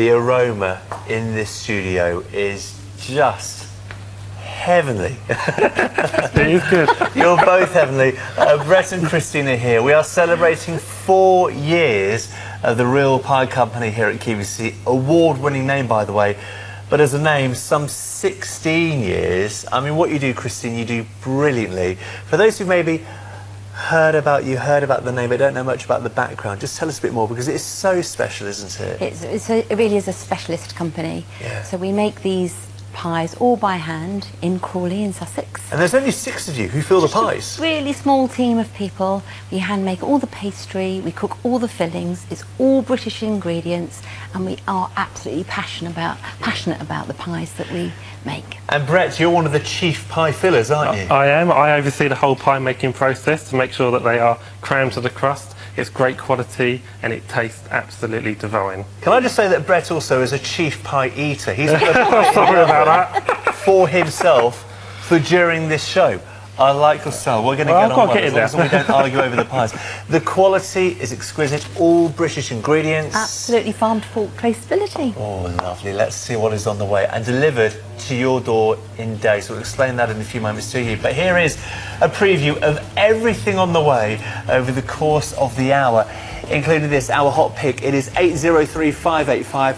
The aroma in this studio is just heavenly. It is good. You're both heavenly. Brett and Christine are here. We are celebrating 4 years of the Real Pie Company here at QVC. Award-winning name, by the way. But as a name, some 16 years. I mean, what you do, Christine, you do brilliantly. For those who maybe heard about the name, but don't know much about the background, just tell us a bit more, because it's so special, isn't it? It really is a specialist company. Yeah. So we make these pies all by hand in Crawley in Sussex. And there's only 6 of you who fill the pies. Really small team of people. We hand make all the pastry, we cook all the fillings. It's all British ingredients, and we are absolutely passionate about the pies that we make. And Brett, you're one of the chief pie fillers, aren't you? I am. I oversee the whole pie making process to make sure that they are crammed to the crust. It's great quality and it tastes absolutely divine. Can I just say that Brett also is a chief pie eater. He's Sorry about that. for himself for during this show. I like your style. We're going to get on well, as long as we don't argue over the pies. The quality is exquisite, all British ingredients. Absolutely farm to fork traceability. Oh, lovely. Let's see what is on the way and delivered to your door in days. We'll explain that in a few moments to you. But here is a preview of everything on the way over the course of the hour, including this, our hot pick. It is 803585,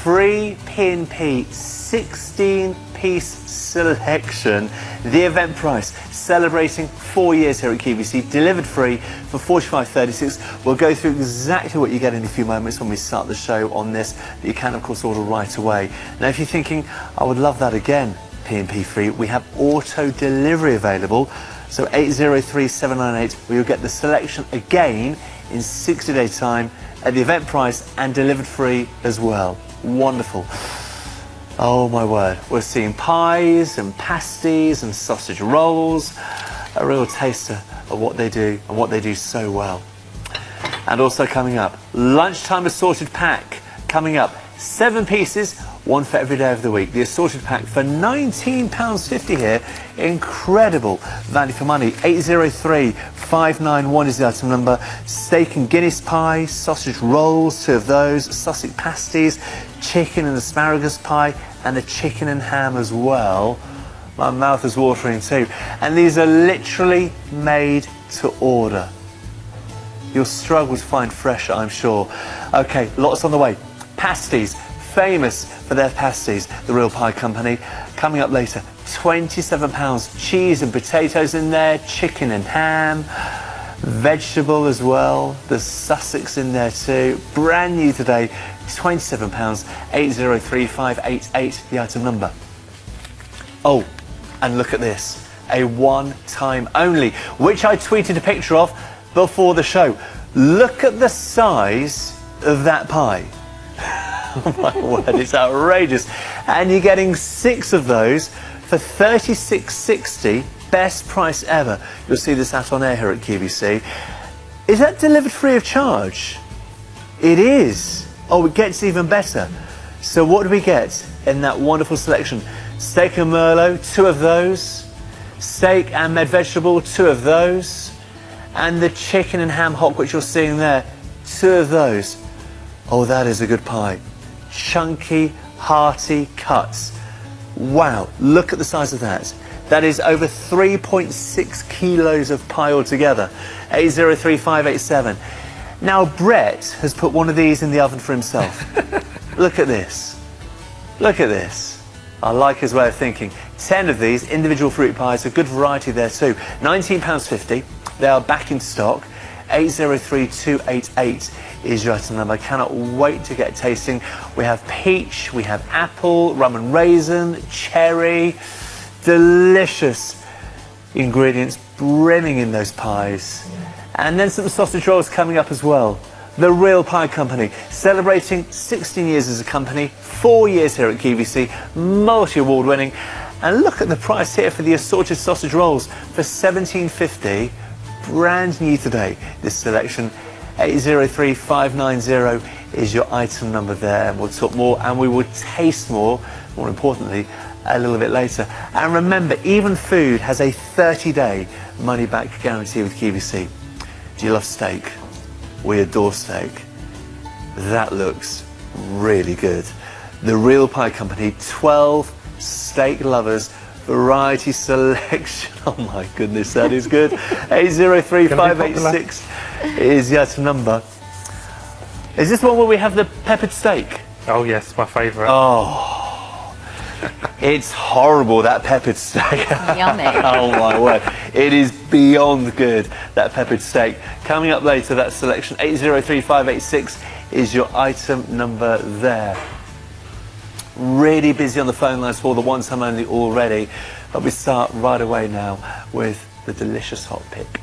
free P&P, 16-piece selection. The event price, celebrating 4 years here at QVC, delivered free for £45.36. We'll go through exactly what you get in a few moments when we start the show on this. But you can, of course, order right away. Now, if you're thinking, I would love that again, P&P free, we have auto delivery available. So 803798, where you'll get the selection again in 60-day time at the event price and delivered free as well. Wonderful. Oh my word, we're seeing pies and pasties and sausage rolls, a real taster of what they do and what they do so well. And also coming up, lunchtime assorted pack coming up, 7 pieces, one for every day of the week. The assorted pack for £19.50 here, incredible value for money. 803591 is the item number. Steak and Guinness pie, sausage rolls, 2 of those, Sussex pasties, chicken and asparagus pie, and a chicken and ham as well. My mouth is watering too. And these are literally made to order. You'll struggle to find fresh, I'm sure. Okay, lots on the way. Pasties, famous for their pasties, the Real Pie Company. Coming up later, £27. Cheese and potatoes in there, chicken and ham, vegetable as well. There's Sussex in there too. Brand new today, £27, 803588, the item number. Oh, and look at this, a one-time only, which I tweeted a picture of before the show. Look at the size of that pie. Oh my word, it's outrageous. And you're getting 6 of those for £36.60, best price ever. You'll see this out on air here at QVC. Is that delivered free of charge? It is. Oh, it gets even better. So what do we get in that wonderful selection? Steak and Merlot, 2 of those. Steak and med vegetable, 2 of those. And the chicken and ham hock, which you're seeing there, 2 of those. Oh, that is a good pie. Chunky, hearty cuts. Wow, look at the size of that. That is over 3.6 kilos of pie altogether. 803587. Now, Brett has put one of these in the oven for himself. Look at this. Look at this. I like his way of thinking. 10 of these individual fruit pies, a good variety there too. £19.50. They are back in stock. 803288 is your item number. I cannot wait to get tasting. We have peach, we have apple, rum and raisin, cherry. Delicious ingredients brimming in those pies. And then some sausage rolls coming up as well. The Real Pie Company, celebrating 16 years as a company, 4 years here at QVC, multi-award winning. And look at the price here for the assorted sausage rolls for £17.50. Brand new today, this selection. 803590 is your item number there. And we'll talk more and we will taste more importantly, a little bit later. And remember, even food has a 30-day money-back guarantee with QVC. Do you love steak? We adore steak. That looks really good. The Real Pie Company, 12 steak lovers, variety selection. Oh my goodness, that is good. 803586 is the item number. Is this one where we have the peppered steak? Oh yes, my favourite. Oh, it's horrible, that peppered steak. Yummy. Oh my word, it is beyond good, that peppered steak. Coming up later, that selection, 803586 is your item number there. Really busy on the phone lines for the one time only already, but we start right away now with the delicious hot pick.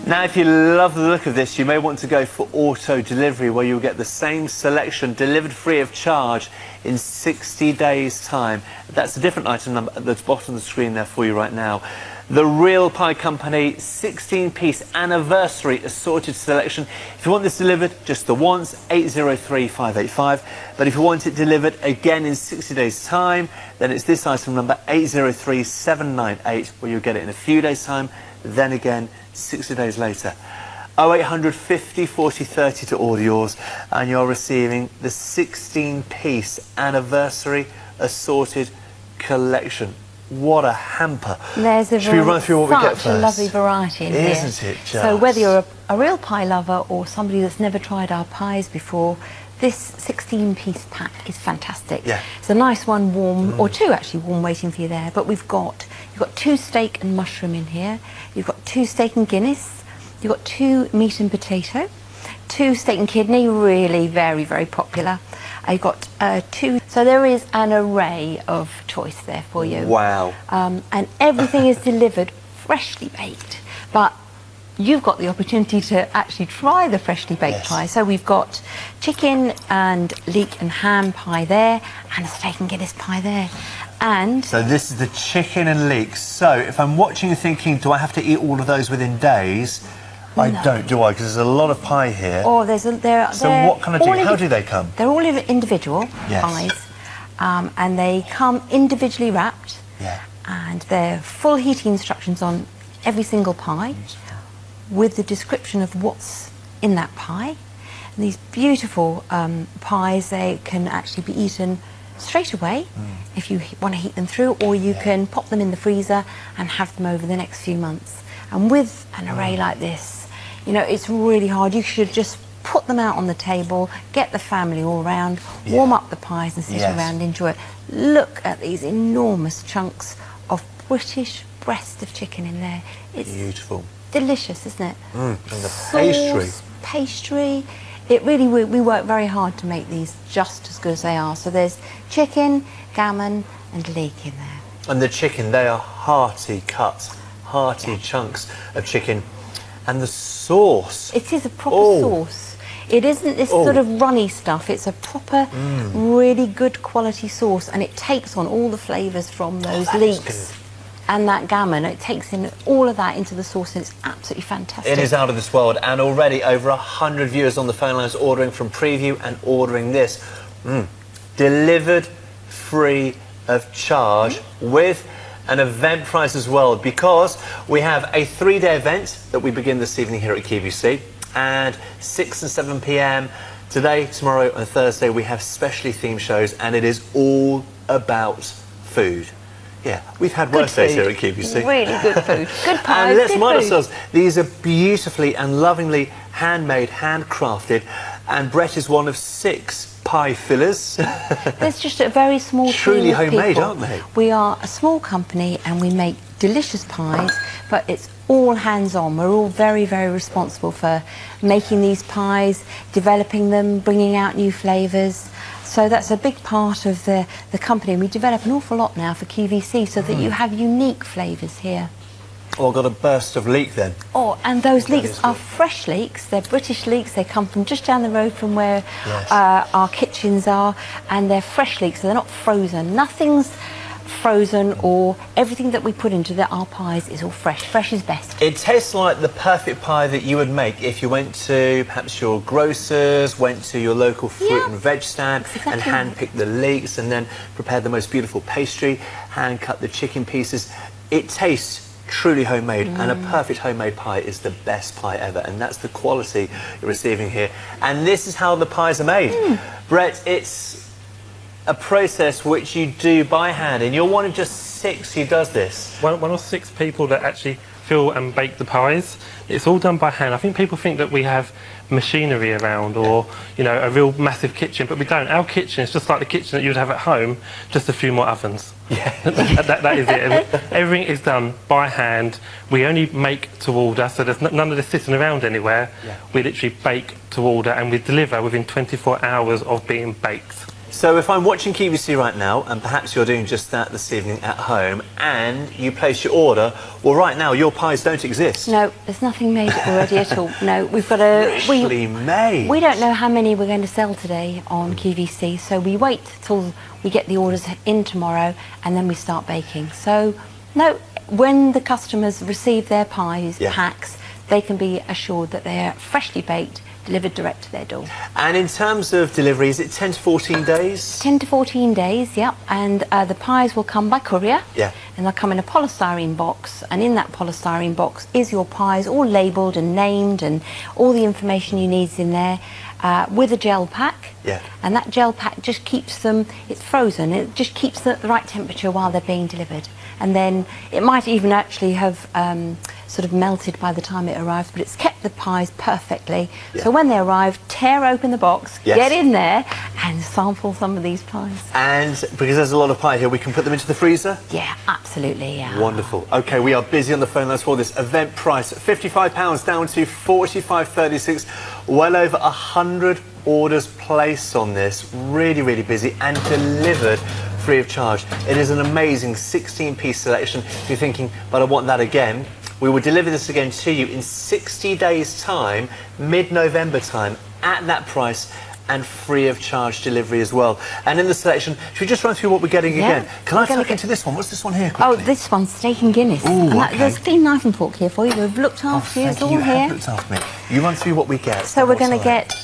Now, if you love the look of this, you may want to go for auto delivery, where you'll get the same selection delivered free of charge in 60 days' time. That's a different item number at the bottom of the screen there for you right now. The Real Pie Company 16-piece anniversary assorted selection. If you want this delivered just the once, 803585. But if you want it delivered again in 60 days' time, then it's this item number, 803798, where you'll get it in a few days' time, then again 60 days later. 0800 50 40 30 to order yours, and you're receiving the 16-piece anniversary assorted collection. What a hamper. Should we run through what we get first? Such a lovely variety in here. Isn't it just? So whether you're a real pie lover or somebody that's never tried our pies before, this 16-piece pack is fantastic. Yeah. It's a nice one, warm, or two actually warm waiting for you there. But you've got 2 steak and mushroom in here. You've got 2 steak and Guinness. You've got 2 meat and potato. 2 steak and kidney, really very, very popular. You've got 2, so there is an array of choice there for you. Wow. And everything is delivered freshly baked, but you've got the opportunity to actually try the freshly baked pie. So we've got chicken and leek and ham pie there, and a steak and Guinness pie there. And so this is the chicken and leek. So if I'm watching and thinking, do I have to eat all of those within days? I don't, do I? Because there's a lot of pie here. Oh, so what can I do? How do they come? They're all individual pies, and they come individually wrapped. Yeah. And they're full heating instructions on every single pie, with the description of what's in that pie. And these beautiful pies, they can actually be eaten straight away if you want to heat them through, or you can pop them in the freezer and have them over the next few months. And with an array like this, you know, it's really hard. You should just put them out on the table, get the family all round, warm up the pies and sit around and enjoy it. Look at these enormous chunks of British breast of chicken in there. It's beautiful. Delicious, isn't it? And the pastry. Pastry. It really, we work very hard to make these just as good as they are. So there's chicken, gammon and leek in there. And the chicken, they are hearty cuts, hearty chunks of chicken. And the sauce. It is a proper sauce. It isn't this sort of runny stuff. It's a proper, really good quality sauce, and it takes on all the flavours from those leeks and that gammon. It takes in all of that into the sauce, and it's absolutely fantastic. It is out of this world, and already over 100 viewers on the phone lines ordering from Preview and ordering this. Delivered free of charge with an event price as well, because we have a 3-day event that we begin this evening here at QVC, and 6 and 7 p.m. today, tomorrow and Thursday we have specially themed shows, and it is all about food. Yeah, we've had worse days here at QVC. Really good food. Good pies. And let's remind ourselves, these are beautifully and lovingly handmade, handcrafted, and Brett is one of 6 pie fillers. There's just a very small Truly team of homemade, people. aren't they? We are a small company and we make delicious pies, but it's all hands-on. We're all very, very responsible for making these pies, developing them, bringing out new flavours. So that's a big part of the company. We develop an awful lot now for QVC so that you have unique flavours here. Oh, I've got a burst of leek then. Oh, and those leeks are fresh leeks. They're British leeks. They come from just down the road from where our kitchens are, and they're fresh leeks, so they're not frozen. Nothing's frozen, or everything that we put into our pies is all fresh. Fresh is best. It tastes like the perfect pie that you would make if you went to perhaps your grocer's, went to your local fruit and veg stand and hand-picked the leeks and then prepared the most beautiful pastry, hand-cut the chicken pieces. It tastes truly homemade, and a perfect homemade pie is the best pie ever, and that's the quality you're receiving here. And this is how the pies are made. Brett, it's a process which you do by hand, and you're one of just 6 who does this. One or 6 people that actually fill and bake the pies. It's all done by hand. I think people think that we have machinery around, or you know, a real massive kitchen, but we don't. Our kitchen is just like the kitchen that you'd have at home, just a few more ovens. Yeah. that is it. And everything is done by hand. We only make to order, so there's none of this sitting around anywhere. Yeah. We literally bake to order, and we deliver within 24 hours of being baked. So if I'm watching QVC right now, and perhaps you're doing just that this evening at home, and you place your order, well, right now your pies don't exist. No, there's nothing made already at all. No, we've got a... Freshly made. We don't know how many we're going to sell today on QVC, so we wait till we get the orders in tomorrow, and then we start baking. So, no, when the customers receive their pies, packs, they can be assured that they are freshly baked, delivered direct to their door. And in terms of delivery, is it 10 to 14 days? 10 to 14 days, yep. And the pies will come by courier. Yeah. And they'll come in a polystyrene box, and in that polystyrene box is your pies, all labelled and named, and all the information you need is in there, with a gel pack. Yeah. And that gel pack just keeps them, it's frozen, it just keeps them at the right temperature while they're being delivered. And then it might even actually have sort of melted by the time it arrives, but it's kept the pies perfectly. Yeah. So when they arrive, tear open the box, Yes. get in there and sample some of these pies. And because there's a lot of pie here, we can put them into the freezer? Yeah, absolutely, yeah. Wonderful. Okay, we are busy on the phone lines for this event price. £55 down to £45.36. Well over 100 orders placed on this. Really, really busy, and delivered free of charge. It is an amazing 16-piece selection. If you're thinking, but I want that again, we will deliver this again to you in 60 days' time, mid-November time, at that price, and free of charge delivery as well. And in the selection, should we just run through what we're getting again? Can I tuck into this one? What's this one here quickly? Oh, this one's steak and Guinness. Ooh, And okay. there's a clean knife and fork here for you. We've looked after you. It's all you here. have looked after me. You run through what we get. So we're going to get,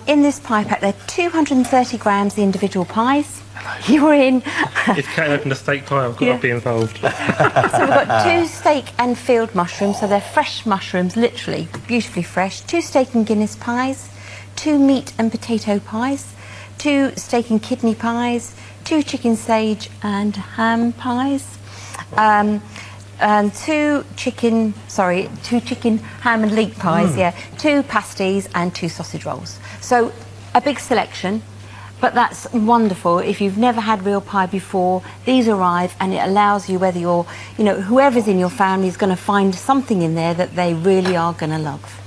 in this pie pack, there are 230 grams, the individual pies. You're in. If Kate opened a steak pie, I've got to be involved. So we've got 2 steak and field mushrooms, so they're fresh mushrooms, literally, beautifully fresh. 2 steak and Guinness pies, 2 meat and potato pies, 2 steak and kidney pies, 2 chicken sage and ham pies, and 2 chicken ham and leek pies, 2 pasties and 2 sausage rolls. So a big selection. But that's wonderful. If you've never had real pie before, these arrive, and it allows you, whether you're, you know, whoever's in your family is going to find something in there that they really are going to love.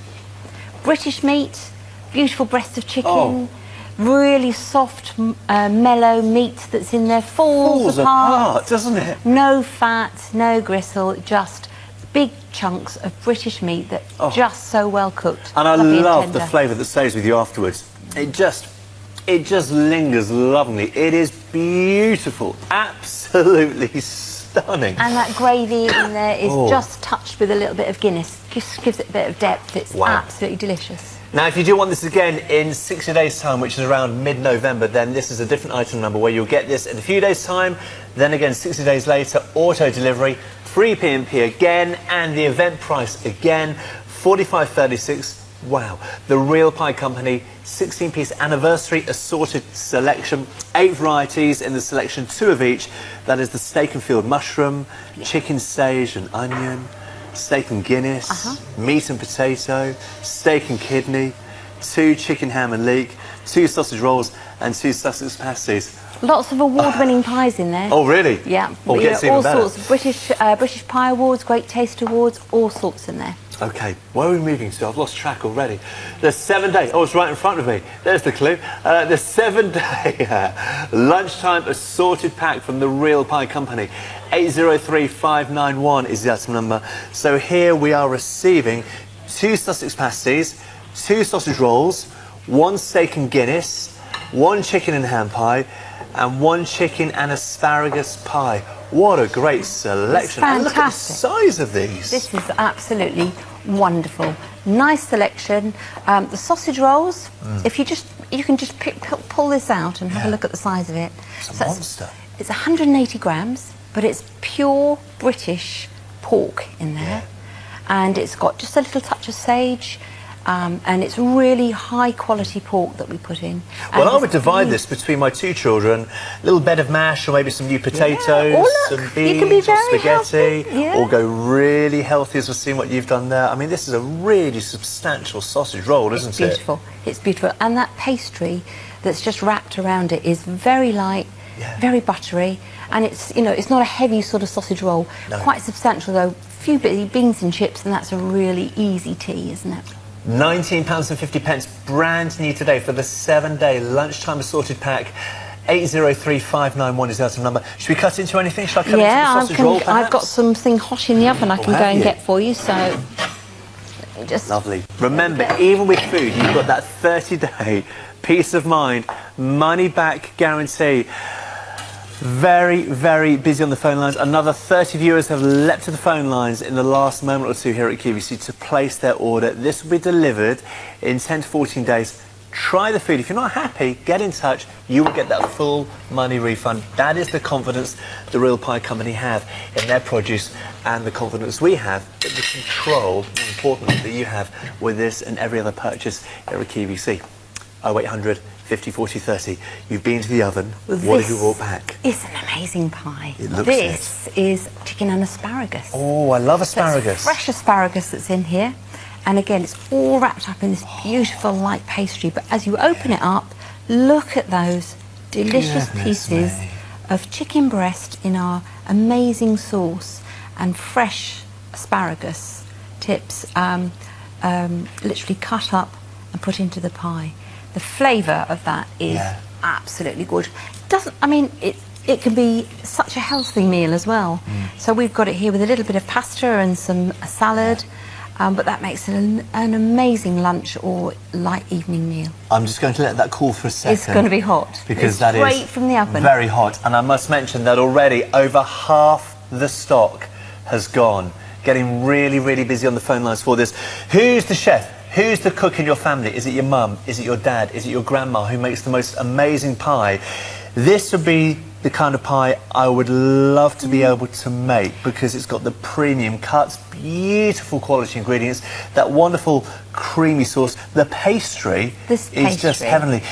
British meat, beautiful breast of chicken, really soft, mellow meat that's in there, falls apart, doesn't it? No fat, no gristle, just big chunks of British meat that just so well cooked. And I lovely love and the tender. flavour that stays with you afterwards. It just lingers lovingly. It is beautiful, absolutely stunning. And that gravy in there is just touched with a little bit of Guinness. Just gives it a bit of depth. It's absolutely delicious. Now, if you do want this again in 60 days' time, which is around mid-November, then this is a different item number where you'll get this in a few days' time. Then again, 60 days later, auto delivery, free P&P again, and the event price again, £45.36. Wow. The Real Pie Company 16-piece anniversary assorted selection, 8 varieties in the selection, 2 of each. That is the steak and field mushroom, chicken sage and onion, steak and Guinness, meat and potato, steak and kidney, 2 chicken ham and leek, 2 sausage rolls, and 2 Sussex pasties. Lots of award-winning pies in there. Oh, really? Yeah. Oh, gets even all better. sorts of British Pie Awards, Great Taste Awards, all sorts in there. Okay, where are we moving to? I've lost track already. The 7-day, it's right in front of me. There's the clue. The 7-day lunchtime assorted pack from the Real Pie Company. 803591 is the item number. So here we are receiving 2 Sussex pasties, 2 sausage rolls, 1 steak and Guinness, 1 chicken and ham pie, and 1 chicken and asparagus pie. What a great selection. And look at the size of these. This is absolutely wonderful. Nice selection. The sausage rolls, if you can just pull this out and have a look at the size of it. It's a monster. It's 180 grams, but it's pure British pork in there, and it's got just a little touch of sage. And it's really high quality pork that we put in. Well, I would divide this between my two children, a little bed of mash or maybe some new potatoes, some beans or spaghetti, or go really healthy as we've seen what you've done there. I mean, this is a really substantial sausage roll, isn't it? It's beautiful. It's beautiful. And that pastry that's just wrapped around it is very light, very buttery, and it's, you know, it's not a heavy sort of sausage roll. No. Quite substantial though. A few beans and chips, and that's a really easy tea, isn't it? £19.50, brand new today for the 7-day lunchtime assorted pack. 803591 is the item number. Should we cut into anything? Should I cut into the sausage roll, perhaps? I've got something hot in the oven I can go and get for you, so just... Lovely. Remember, even with food, you've got that 30-day peace of mind, money-back guarantee. Very, very busy on the phone lines. Another 30 viewers have leapt to the phone lines in the last moment or two here at QVC to place their order. This will be delivered in 10 to 14 days. Try the food. If you're not happy, get in touch. You will get that full money refund. That is the confidence the Real Pie Company have in their produce, and the confidence we have that the control, more importantly, that you have with this and every other purchase here at QVC. 0800 50 40 30. You've been to the oven. What have you brought back? It's an amazing pie. It looks This is chicken and asparagus. Oh, I love asparagus. So it's fresh asparagus that's in here. And again, it's all wrapped up in this beautiful light pastry. But as you open it up, look at those delicious pieces of chicken breast in our amazing sauce and fresh asparagus tips, literally cut up and put into the pie. The flavour of that is absolutely gorgeous. It can be such a healthy meal as well. So we've got it here with a little bit of pasta and some salad, but that makes it an amazing lunch or light evening meal. I'm just going to let that cool for a second. It's going to be hot. Because it's straight from the oven. Very hot. And I must mention that already over half the stock has gone. Getting really, really busy on the phone lines for this. Who's the chef? Who's the cook in your family? Is it your mum? Is it your dad? Is it your grandma who makes the most amazing pie? This would be the kind of pie I would love to be able to make, because it's got the premium cuts, beautiful quality ingredients, that wonderful creamy sauce. The pastry is just heavenly.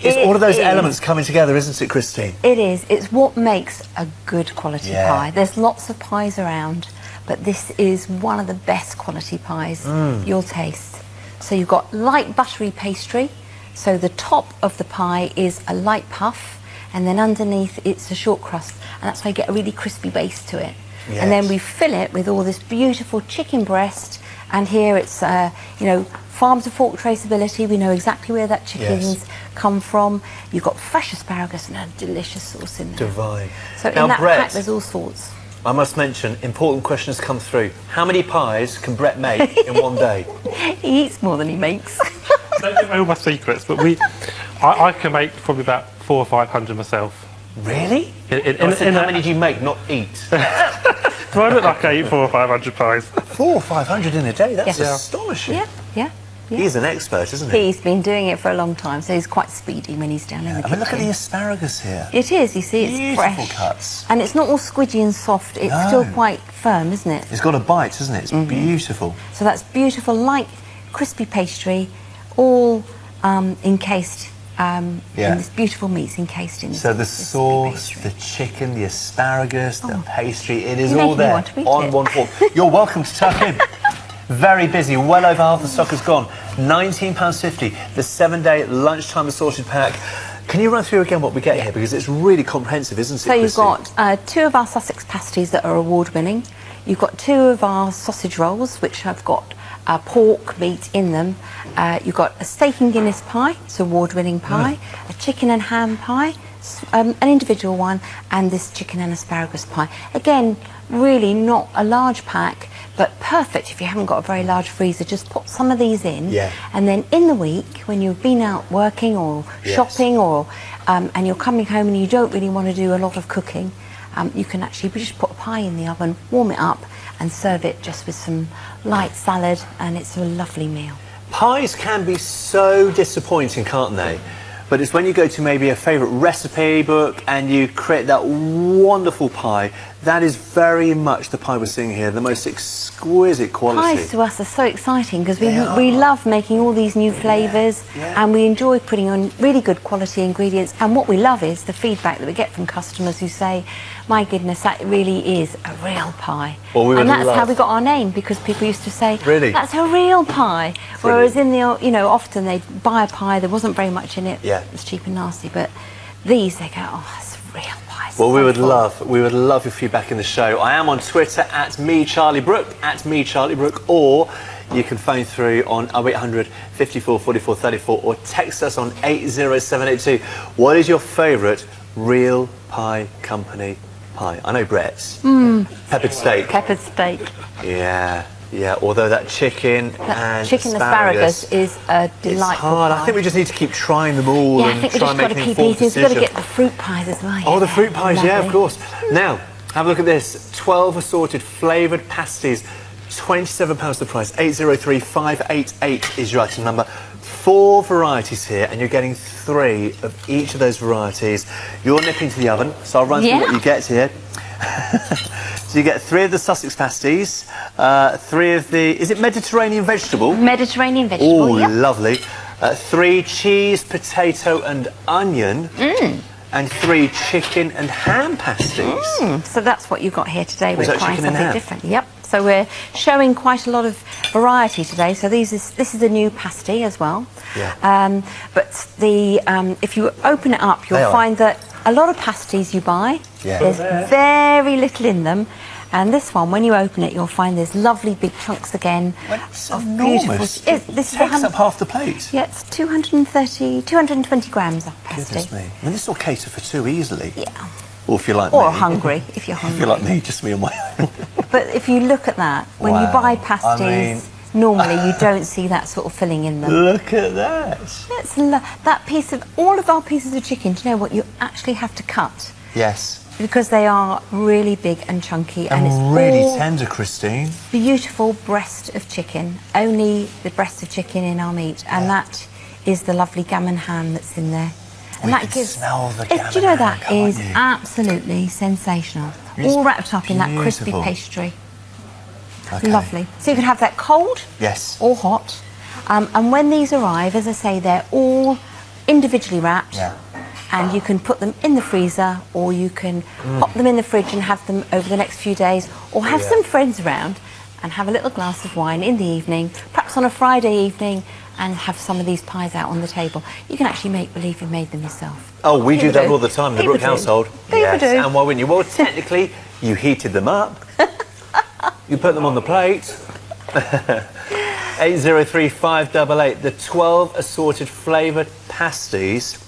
It's all of those elements coming together, isn't it, Christine? It is. It's what makes a good quality pie. There's lots of pies around, but this is one of the best quality pies you'll taste. So you've got light buttery pastry, so the top of the pie is a light puff, and then underneath it's a short crust, and that's why you get a really crispy base to it. And then we fill it with all this beautiful chicken breast, and here it's, you know, farm to fork traceability. We know exactly where that chicken's come from. You've got fresh asparagus and a delicious sauce in there. Divine. So now, in that Brett, pack there's all sorts. I must mention, important questions come through. How many pies can Brett make in one day? He eats more than he makes. Don't give away all my secrets, but I can make probably about 400 or 500 myself. Really? How many do you make, not eat? Do I look like I eat 400 or 500 pies? 400 or 500 in a day? That's astonishing. Yeah. He's an expert, isn't he? He's been doing it for a long time, so he's quite speedy when he's down in the kitchen. I mean, look at the asparagus here. It is, you see, it's Beautiful fresh. cuts. And it's not all squidgy and soft, it's still quite firm, isn't it? It's got a bite, isn't it? It's beautiful. So that's beautiful, light, crispy pastry, all encased in this beautiful meats encased in this. So the sauce, the chicken, the asparagus, the pastry, it is all there on one fork. You're welcome to tuck in. Very busy, well over half the stock has gone. £19.50, the 7-day lunchtime assorted pack. Can you run through again what we get here? Because it's really comprehensive, isn't it, So you've Christine? got 2 of our Sussex pasties that are award-winning. You've got 2 of our sausage rolls, which have got pork meat in them. You've got a steak and Guinness pie, it's an award-winning pie, a chicken and ham pie, an individual one, and this chicken and asparagus pie. Again, really not a large pack, but perfect if you haven't got a very large freezer. Just put some of these in, and then in the week when you've been out working or shopping, or and you're coming home and you don't really want to do a lot of cooking, you can actually just put a pie in the oven, warm it up, and serve it just with some light salad, and it's a lovely meal. Pies can be so disappointing, can't they? But it's when you go to maybe a favourite recipe book and you create that wonderful pie That is very much the pie we're seeing here, the most exquisite quality. Pies to us are so exciting because we love making all these new flavours and we enjoy putting on really good quality ingredients, and what we love is the feedback that we get from customers who say, my goodness, that really is a real pie. Well, and that's how we got our name, because people used to say, really? That's a real pie. Brilliant. Whereas in the, you know, often they'd buy a pie, there wasn't very much in it, it was cheap and nasty, but these, they go, oh, that's real pie. Well, we would love your feedback in the show. I am on Twitter at @MeCharlieBrook, or you can phone through on 0800 54 44 34 or text us on 80782. What is your favourite Real Pie Company pie? I know Brett's. Peppered steak. Peppered steak. Yeah. Yeah, although that chicken and asparagus is a delightful it's hard. pie. I think we just need to keep trying them all and I think try and make an informed decision. We've got to get the fruit pies as well. Oh, the fruit pies, lovely. yeah, of course. Now, have a look at this. 12 assorted flavoured pasties, £27 the price. 803588 is your item number. 4 varieties here, and you're getting 3 of each of those varieties. You're nipping to the oven, so I'll run through what you get here. So you get 3 of the Sussex pasties, 3 of the, is it Mediterranean vegetable? Mediterranean vegetable, Oh, lovely. 3 cheese, potato and onion, and 3 chicken and ham pasties. So that's what you've got here today. We're trying chicken and something ham? different. Yep. So we're showing quite a lot of variety today. So this is a new pasty as well. Yeah. But the if you open it up, you'll find that a lot of pasties you buy, there's very little in them. And this one, when you open it, you'll find there's lovely big chunks again. Well, it's of enormous. Beautiful. It takes up half the plate. Yeah, it's 220 grams of pasty. Goodness me. I mean, this will cater for 2 easily. Yeah. Or if you're like me. Or hungry, if you're hungry. If you're like me, just me on my own. But if you look at that, when you buy pasties, normally you don't see that sort of filling in them. Look at that. That's that piece of, all of our pieces of chicken, do you know what, you actually have to cut. Yes. Because they are really big and chunky. And it's really all tender, Christine. Beautiful breast of chicken. Only the breast of chicken in our meat. And that is the lovely gammon ham that's in there. And that gives, smell the gammon do you know, that ham, is absolutely sensational. All wrapped up in that crispy pastry. Okay. Lovely. So you can have that cold or hot. And when these arrive, as I say, they're all individually wrapped. Yeah. And you can put them in the freezer, or you can pop them in the fridge and have them over the next few days, or have some friends around and have a little glass of wine in the evening, perhaps on a Friday evening, and have some of these pies out on the table. You can actually make believe you made them yourself. Oh, we do that all the time in the Brook household. People do. And why wouldn't you? Well, technically, you heated them up. You put them on the plate. 803588, the 12 assorted flavoured pasties.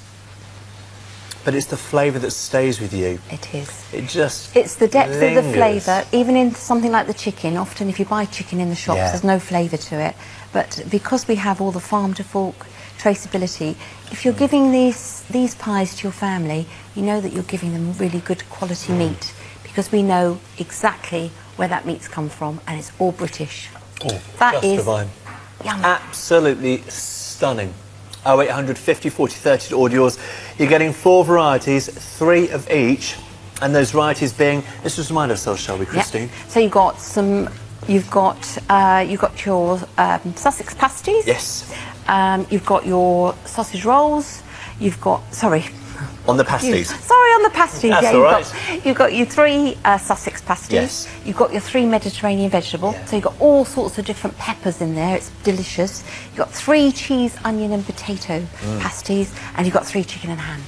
But it's the flavour that stays with you. It is. It just It's the depth lingers. of the flavour, even in something like the chicken. Often if you buy chicken in the shops, there's no flavour to it. But because we have all the farm to fork traceability, if you're giving these pies to your family, you know that you're giving them really good quality meat, because we know exactly where that meat's come from, and it's all British. Oh, that is divine. Yummy. Absolutely stunning. 0800 50 40 30 to order yours. You're getting 4 varieties, 3 of each, and those varieties being, let's just remind ourselves, shall we, Christine? So you've got your Sussex pasties. Yes. You've got your sausage rolls. You've got, on the pasties. On the pasties. That's all right. You've got your 3 Sussex pasties. Yes. You've got your 3 Mediterranean vegetable. Yeah. So you've got all sorts of different peppers in there. It's delicious. You've got 3 cheese, onion and potato pasties, and you've got 3 chicken and ham.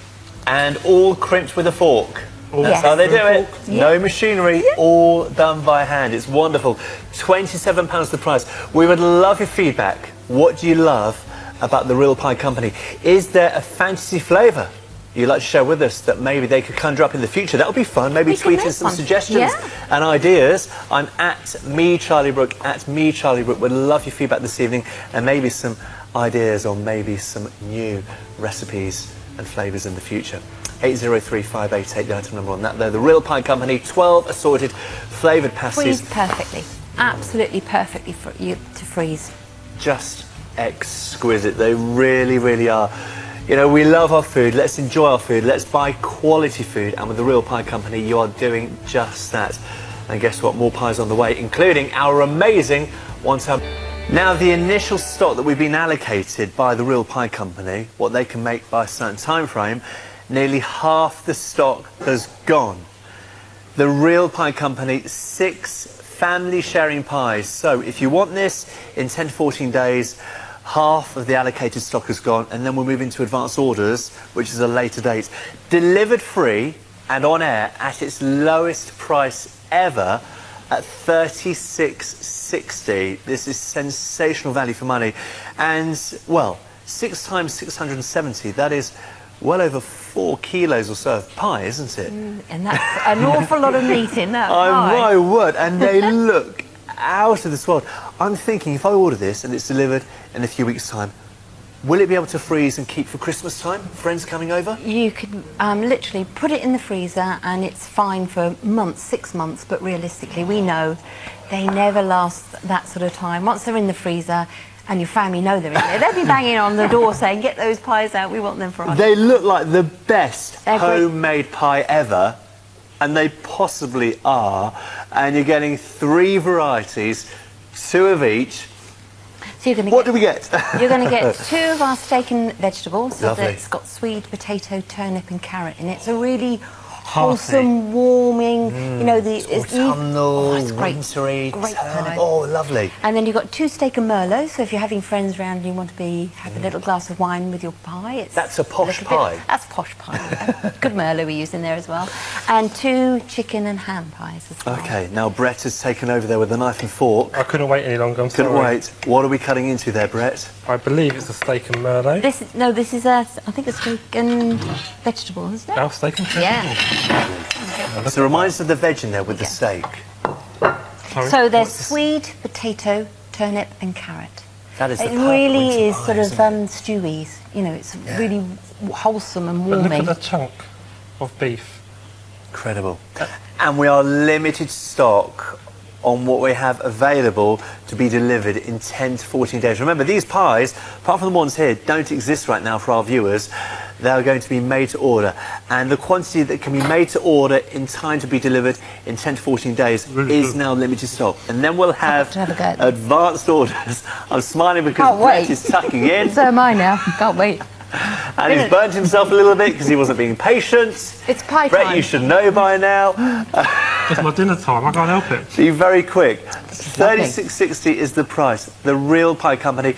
And all crimped with a fork. That's how they do it. Yeah. No machinery, all done by hand. It's wonderful. £27 the price. We would love your feedback. What do you love about the Real Pie Company? Is there a fantasy flavour you'd like to share with us that maybe they could conjure up in the future? That would be fun. Maybe tweet us some suggestions and ideas. I'm at @MeCharlieBrook, @MeCharlieBrook. Would love your feedback this evening, and maybe some ideas or maybe some new recipes and flavours in the future. 803588, the item number on that there. The Real Pie Company, 12 assorted flavoured pasties. Freeze perfectly. Absolutely perfectly for you to freeze. Just exquisite. They really, really are. You know, we love our food, let's enjoy our food, let's buy quality food, and with the Real Pie Company, you are doing just that. And guess what? More pies on the way, including our amazing one-time. Now, the initial stock that we've been allocated by the Real Pie Company, what they can make by a certain time frame, nearly half the stock has gone. The Real Pie Company, 6 family sharing pies. So if you want this in 10 to 14 days, half of the allocated stock is gone, and then we'll move into advance orders, which is a later date. Delivered free and on air at its lowest price ever at $36.60. This is sensational value for money. And, well, 6 times 670, that is well over 4 kilos or so of pie, isn't it? And that's an awful lot of meat in that pie. My word, and they look out of this world. I'm thinking, if I order this and it's delivered in a few weeks' time, will it be able to freeze and keep for Christmas time? Friends coming over? You could literally put it in the freezer and it's fine for months, 6 months, but realistically we know they never last that sort of time. Once they're in the freezer and your family know they're in there, they'll be banging on the door saying, get those pies out, we want them for us. They look like the best homemade pie ever, and they possibly are, and you're getting 3 varieties, 2 of each. So you're What do we get? You're going to get 2 of our steak and vegetables. So Lovely. it's got sweet potato, turnip and carrot in it. It's a really wholesome, warming, you know, it's great. Wintery, Great turnip. pie. Oh, lovely. And then you've got 2 steak and merlot. So if you're having friends around and you want to have a little glass of wine with your pie, it's That's a posh pie. That's a posh pie. Good merlot we use in there as well. And 2 chicken and ham pies as well. Okay, now Brett has taken over there with a knife and fork. I couldn't wait any longer, I'm Couldn't sorry. wait. What are we cutting into there, Brett? I believe it's a steak and merlot. This is I think it's steak and vegetable, isn't it? Oh, steak and Yeah. So remind us of the veg in there with the steak. Sorry. So there's sweet potato, turnip and carrot. That is the It perfect really winter is pie, sort of isn't it? stewies. You know, it's really wholesome and But look warming. at the chunk of beef. Incredible. And we are limited stock on what we have available to be delivered in 10 to 14 days. Remember, these pies, apart from the ones here, don't exist right now for our viewers. They are going to be made to order. And the quantity that can be made to order in time to be delivered in 10 to 14 days is now limited stock. And then we'll have to have a go. advanced orders. I'm smiling because Can't Brett wait. is tucking in. So am I now. Can't wait. And he's burnt himself a little bit because he wasn't being patient. It's pie Brett, time. you should know by now. It's my dinner time, I can't help it. Be very quick. $36.60 is the price. The Real Pie Company.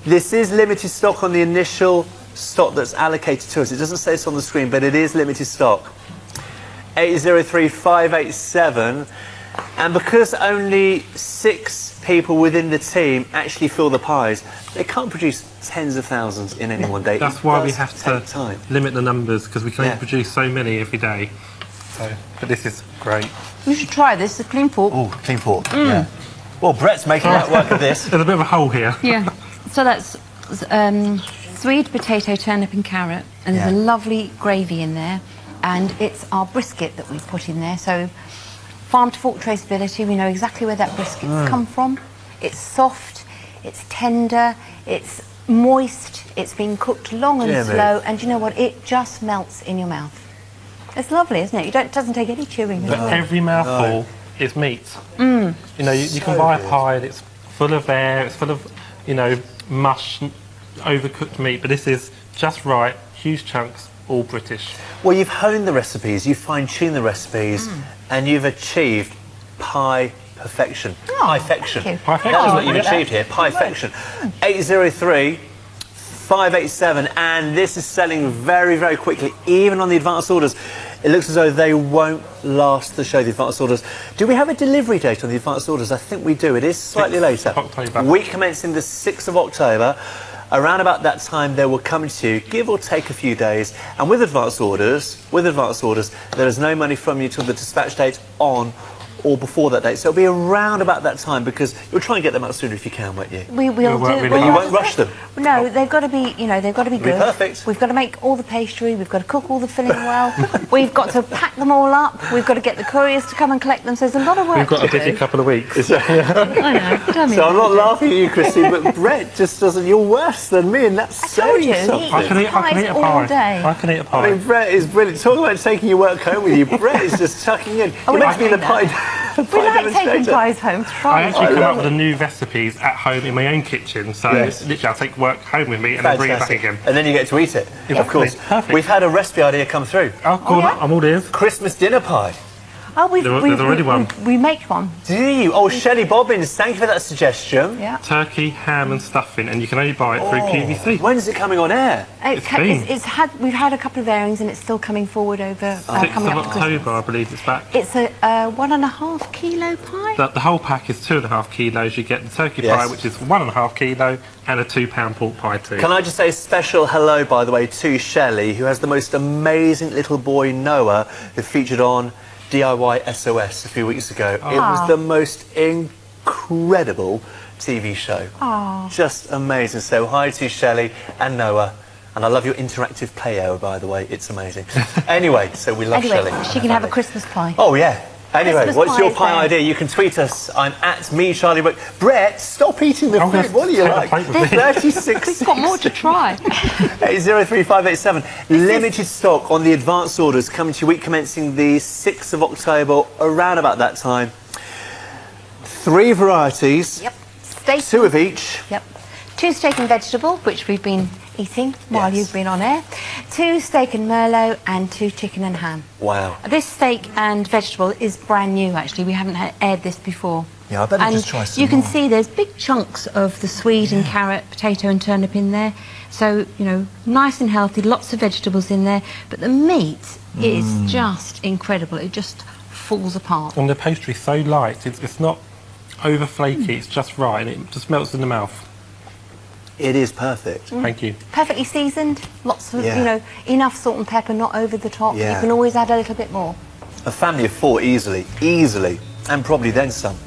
This is limited stock on the initial stock that's allocated to us. It doesn't say it's on the screen, but it is limited stock. 803-587. And because only 6 people within the team actually fill the pies, they can't produce tens of thousands in any one day. That's It why we does have take to time. limit the numbers, because we can only Yeah. produce so many every day. So, but this is great. You should try this, the clean fork. Oh, clean fork. Yeah. Well, Brett's making that work of this. There's a bit of a hole here. Yeah. So that's sweet potato, turnip and carrot. And there's a lovely gravy in there. And it's our brisket that we put in there. So farm to fork traceability, we know exactly where that brisket's come from. It's soft, it's tender, it's moist, it's been cooked long and slow. And you know what? It just melts in your mouth. It's lovely, isn't it? It doesn't take any chewing. But every mouthful is meat. You know, you can buy a pie that's full of air, it's full of, you know, mush, overcooked meat, but this is just right, huge chunks, all British. Well, you've honed the recipes, you've fine-tuned the recipes, and you've achieved pie perfection. Pie-fection. thank you. Pie-fection. That is what Oh, you've yeah. achieved here, pie-fection. 803-587, and this is selling very, very quickly, even on the advance orders. It looks as though they won't last the show, the advance orders. Do we have a delivery date on the advance orders? I think we do. It is slightly 6th later. of October. Week commencing the 6th of October. Around about that time, they will come to you, give or take a few days. And with advance orders, there is no money from you till the dispatch date on or before that date. So it'll be around about that time, because you'll try and get them out sooner if you can, won't you? We will work do. really But you hard. won't rush them. No, they've got to be, you know, they've got to be good. perfect. We've got to make all the pastry. We've got to cook all the filling well. We've got to pack them all up. We've got to get the couriers to come and collect them. So there's a lot of work. We've got a to busy do. couple of weeks. I know. Tell me So I'm about not it. laughing at you, Chrissy, but Brett just doesn't. You're worse than me, and that's I told saying you, something. I can eat a Pies all pie. day. I can eat a I pie. mean, Brett is brilliant. Talk about taking your work home with you. Brett is just tucking in. Oh, He we makes like me the doing pie. We like taking pies home. I Try it. actually come up with a new recipes at home in my own kitchen, so Yes. literally I'll take work home with me and then bring it back Fantastic. again. And then you get to eat it, of Exactly. course. Perfect. We've had a recipe idea come through. Oh, cool. yeah? I'm all ears. Christmas dinner pie. Oh, There's already one. We make one. Do you? Oh, Shelley Bobbins, thank you for that suggestion. Yeah. Turkey, ham and stuffing, and you can only buy it through QVC. When's it coming on air? We've had a couple of airings and it's still coming forward over 6th coming of up to Christmas. October, I believe it's back. It's a 1.5 kilo pie. The whole pack is 2.5 kilos. You get the turkey Yes. pie, which is 1.5 kilo, and a £2 pork pie too. Can I just say a special hello, by the way, to Shelley, who has the most amazing little boy, Noah, who featured on DIY SOS a few weeks ago. It was the most incredible TV show. Just amazing. So hi to Shelley and Noah. And I love your interactive play hour, by the way. It's amazing. Anyway, so we love Anyway, Shelley. she can have a Christmas pie. Oh, yeah. Anyway, Christmas what's your pie is pie there. idea? You can tweet us. I'm at me, Charlie Brook. Brett, stop eating the I'm food. gonna What do you take the like? plate with me. 36. We've got more to try. 803587. Limited stock on the advance orders coming to you week commencing the 6th of October, around about that time. 3 varieties. Yep. Steak. 2 of each. Yep. 2 steak and vegetable, which we've been eating while Yes. you've been on air. 2 steak and merlot, and 2 chicken and ham. Wow. This steak and vegetable is brand new, actually. We haven't aired this before. Yeah, I better and just try some you can more. see there's big chunks of the swede and carrot, potato and turnip in there. So, you know, nice and healthy, lots of vegetables in there. But the meat is just incredible. It just falls apart. And the pastry's so light, it's not over flaky, it's just right, and it just melts in the mouth. It is perfect. Thank you. Perfectly seasoned, lots of, Yeah. you know, enough salt and pepper, not over the top. Yeah. You can always add a little bit more. A family of 4 easily. And probably then some.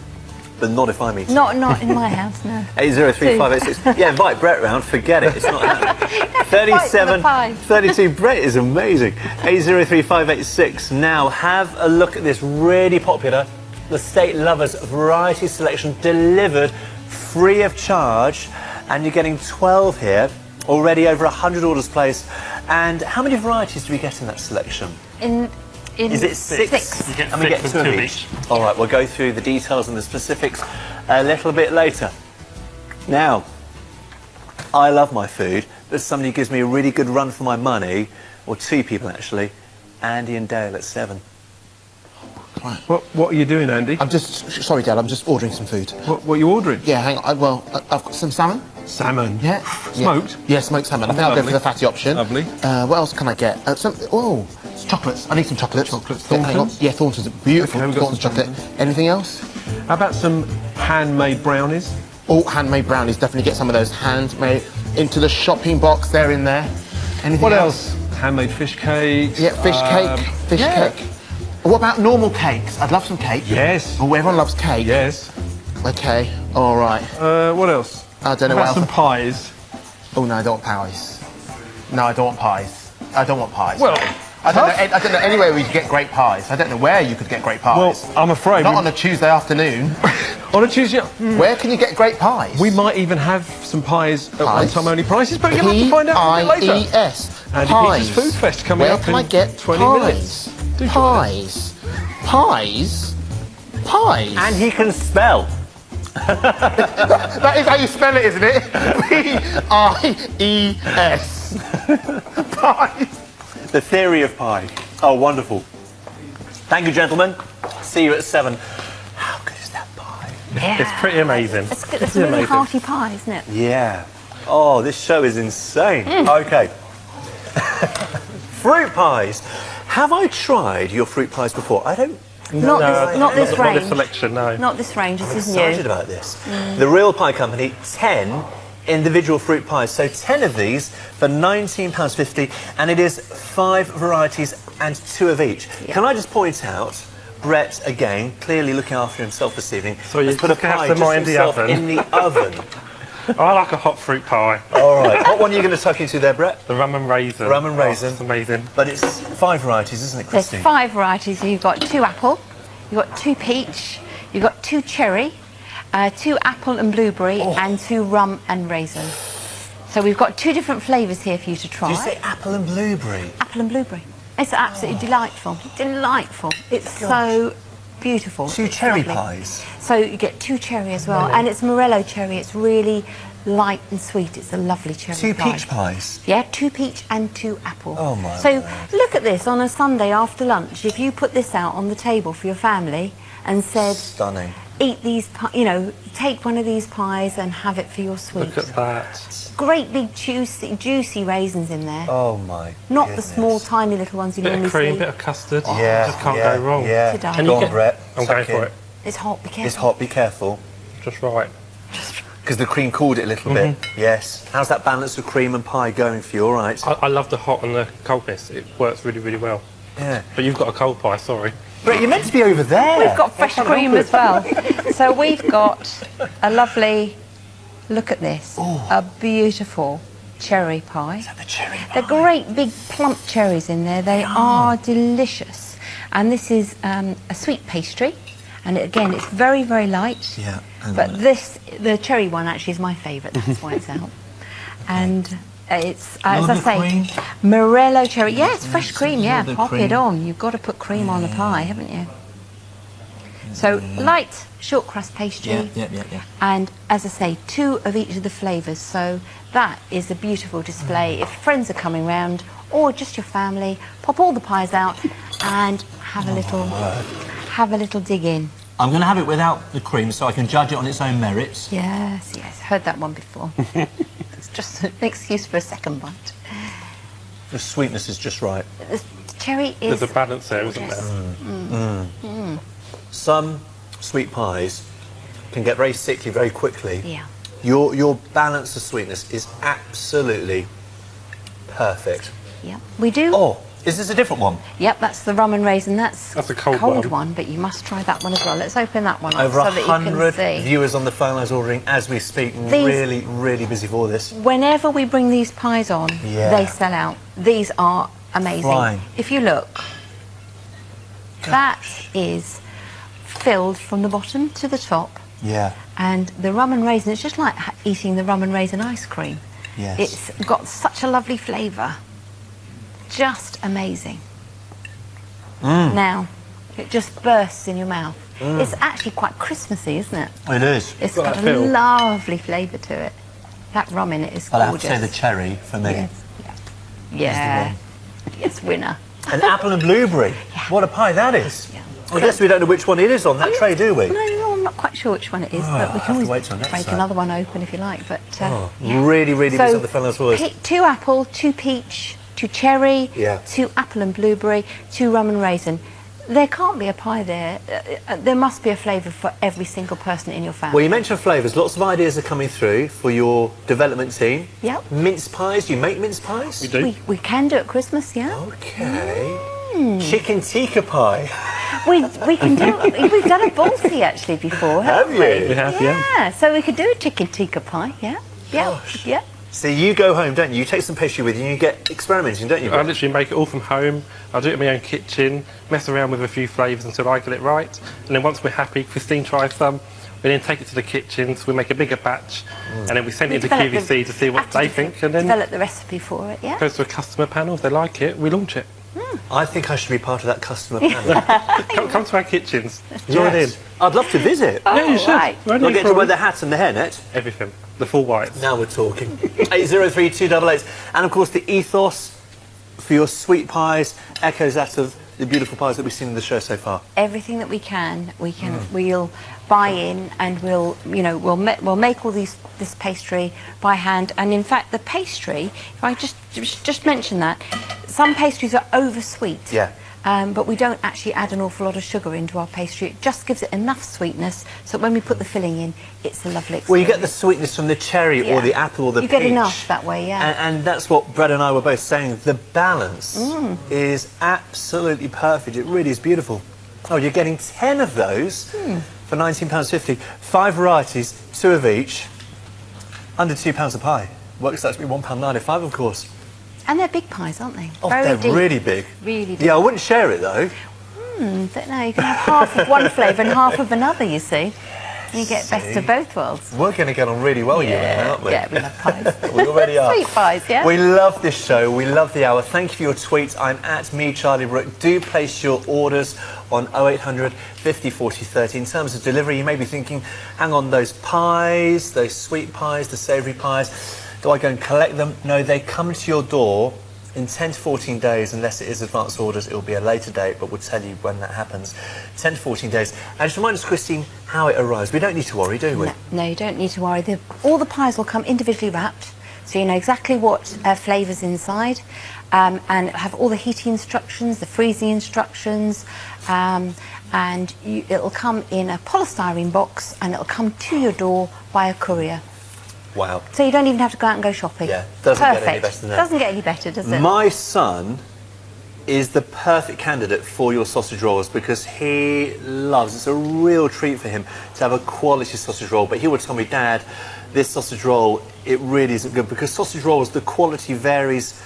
But not if I'm eating. Not in my house, no. 803586. Yeah, invite Brett round. Forget it. It's not happening. 37, pie. 32. Brett is amazing. 803586. Now have a look at this really popular The State Lovers Variety Selection, delivered free of charge. And you're getting 12 here. Already over 100 orders placed. And how many varieties do we get in that selection? Is it 6? You get And we get 6 2 and of 2 each. All right, we'll go through the details and the specifics a little bit later. Now, I love my food, but somebody gives me a really good run for my money, or 2 people actually, Andy and Dale at 7. What are you doing, Andy? I'm just sorry, Dad. I'm just ordering some food. What are you ordering? Yeah, hang on. I've got some salmon. Salmon. Yeah, Smoked? Yeah, smoked salmon. I think I'll go Lovely. for the fatty option. Lovely. What else can I get? It's chocolates. I need some chocolates. Chocolates, Yeah, hang on. Thorntons? Yeah, Thorntons. Beautiful. Okay, we've got Thorntons some chocolate. Anything else? How about some handmade brownies? Oh, handmade brownies. Definitely get some of those handmade into the shopping box. They're in there. Anything What else? Handmade fish cakes. Yeah, fish cake. Fish yeah. cake. What about normal cakes? I'd love some cake. Yes. Oh, everyone loves cake. Yes. Okay. All right. What else? I don't know How what about some else. pies? Oh no, I don't want pies. No, I don't want pies. I don't want pies. Well, I don't know anywhere we could get great pies. I don't know where you could get great pies. Well, I'm afraid Not we- on a Tuesday afternoon. on a Tuesday. Where can you get great pies? We might even have some pies at Pies? one-time only prices, but you'll have to find out a bit later. P-I-E-S. Andy Pies. Peach's Food Fest coming Where up can in I get 20 pies? minutes. Do join Pies. Pies. Pies. And he can spell. That is how you spell it, isn't it? P-I-E-S. Pies. The theory of pie. Oh, wonderful. Thank you, gentlemen. See you at 7. How good is that pie? Yeah. It's pretty amazing. It's good. It's It's a really amazing. hearty pie, isn't it? Yeah. Oh, this show is insane. Okay. Fruit pies. Have I tried your fruit pies before? I don't. Not this Not this range. selection, no. Not this range. This I'm is excited new. about this. The Real Pie Company, 10 individual fruit pies. So 10 of these for £19.50, and it is 5 varieties and 2 of each. Yeah. Can I just point out, Brett, again, clearly looking after himself this evening, So you has put a just have pie some just in the himself oven. in the oven. I like a hot fruit pie. All right. What one are you going to tuck into there, Brett? The rum and raisin. Rum and raisin. Oh, it's amazing. But it's 5 varieties, isn't it, There's Christine? 5 varieties. You've got 2 apple, you've got 2 peach, you've got 2 cherry, 2 apple and blueberry, and 2 rum and raisin. So we've got 2 different flavours here for you to try. Do you say apple and blueberry? Apple and blueberry. It's absolutely delightful. Delightful. It's so beautiful. 2 It's cherry lovely. pies. So you get 2 cherry as well, and it's Morello cherry. It's really light and sweet. It's a lovely cherry 2 pie. peach pies. Yeah, 2 peach and 2 apple. Oh, my So word. look at this on a Sunday after lunch. If you put this out on the table for your family and said, Stunning. eat these, you know, take one of these pies and have it for your sweets. Look at that. Great big juicy raisins in there. Oh, my Not goodness. the small tiny little ones you Bit normally of cream, see. bit of custard. Yeah, Just can't yeah, go wrong. Yeah. To die. Can Go you on, get- Brett. I'm Tuck going for in. it. It's hot, be careful. It's hot, be careful. Just right. Because the cream cooled it a little bit. Yes. How's that balance of cream and pie going for you? All right. I love the hot and the coldness. It works really, really well. Yeah. But you've got a cold pie, sorry. Brett, you're meant to be over there. We've got fresh cream as well. So we've got a lovely, look at this, a beautiful cherry pie. the cherry pie. They're great big plump cherries in there. They are delicious. And this is a sweet pastry. And again, it's very, very light. Yeah. But this, the cherry one actually is my favourite. That's why it's out. And it's, as I Love the say, cream? Morello cherry. Yeah, it's fresh cream. Yeah, love the pop cream. it on. You've got to put cream on the pie, haven't you? So light short crust pastry. Yeah. And as I say, 2 of each of the flavours. So that is a beautiful display. If friends are coming round or just your family, pop all the pies out and have a little dig in. I'm going to have it without the cream so I can judge it on its own merits. Yes, heard that one before. It's just an excuse for a second bite. The sweetness is just right. The cherry is... There's a balance there, isn't there? Some sweet pies can get very sickly very quickly. Yeah. Your balance of sweetness is absolutely perfect. Yeah. We do... Oh, is this a different one? Yep, that's the rum and raisin. That's a cold one, but you must try that one as well. Let's open that one up Over so that you can 100 see. viewers on the phone lines ordering as we speak. These- Really busy for this. Whenever we bring these pies on, Yeah. they sell out. These are amazing. Flying. If you look, that is filled from the bottom to the top. Yeah. And the rum and raisin, it's just like eating the rum and raisin ice cream. Yes. It's got such a lovely flavour. Just amazing. Now, it just bursts in your mouth. It's actually quite Christmassy, isn't it? It is. It's got got that a feel. lovely flavour to it. That rum in it is But I have gorgeous. to say the cherry for me. Yes. Yeah. Yes, winner. An apple and blueberry. What a pie that is. Yeah. I guess we don't know which one it is on that tray, do we? No, I'm not quite sure which one it is, but we I'll can have to wait always till next break time. another one open if you like. But Really busy on the fellas' voice. 2 apple, 2 peach, 2 cherry, Yeah. 2 apple and blueberry, 2 rum and raisin. There can't be a pie there. There must be a flavour for every single person in your family. Well, you mentioned flavours. Lots of ideas are coming through for your development team. Yep. Mince pies. Do you make mince pies? We do. We can do it at Christmas, yeah. Okay. Chicken tikka pie. We can do. We've done a balti actually before, haven't Have you? We have, yeah. Yeah. So we could do a chicken tikka pie. Yeah. Yeah. Gosh. Yeah. So you go home, don't you? You take some pastry with you and you get experimenting, don't you? I literally make it all from home. I do it in my own kitchen, mess around with a few flavours until I get it right. And then once we're happy, Christine tries some. We then take it to the kitchens, we make a bigger batch, and then we send it to develop QVC to see what have to they think. And then develop the recipe for it. Yeah. goes to a customer panel. If they like it, we launch it. I think I should be part of that customer panel. Come to our kitchens. Join in. I'd love to visit. Oh, Yeah, you should. right. Right We'll in get to front. wear the hat and the hairnet. Everything. The full whites. Now we're talking. 803-288. And of course the ethos for your sweet pies echoes that of the beautiful pies that we've seen in the show so far. Everything that we can, we'll buy in, and we'll make all this pastry by hand. And in fact, the pastry, if I just mention that, some pastries are over sweet. Yeah. But we don't actually add an awful lot of sugar into our pastry. It just gives it enough sweetness so when we put the filling in, it's a lovely experience. Well, you get the sweetness from the cherry or Yeah. the apple or the You peach. get enough that way, yeah. And that's what Brett and I were both saying. The balance is absolutely perfect. It really is beautiful. Oh, you're getting 10 of those for £19.50. 5 varieties, 2 of each, under £2 a pie. Works out to be £1.95, of course. And they're big pies, aren't they? Oh, Very they're deep. really big. Really big. Yeah, I wouldn't share it though. Don't know, you can have half of one flavour and half of another, you see. You get best of both worlds. We're going to get on really well, you and I, aren't we? Yeah, we love pies. We already are. Sweet pies, yeah? We love this show. We love the hour. Thank you for your tweets. I'm at me, Charlie Brook. Do place your orders on 0800 50 40 30. In terms of delivery, you may be thinking, hang on, those pies, those sweet pies, the savoury pies, do I go and collect them? No, they come to your door in 10 to 14 days, unless it is advance orders. It will be a later date, but we'll tell you when that happens. 10 to 14 days. And just remind us, Christine, how it arrives. We don't need to worry, do we? No, you don't need to worry. All the pies will come individually wrapped, so you know exactly what flavour's inside, and it'll have all the heating instructions, the freezing instructions, and it'll come in a polystyrene box, and it'll come to your door by a courier. Wow. So you don't even have to go out and go shopping. Yeah, doesn't get any better than that. Doesn't get any better, does it? My son is the perfect candidate for your sausage rolls because he loves, it's a real treat for him to have a quality sausage roll, but he would tell me, Dad, this sausage roll, it really isn't good because sausage rolls, the quality varies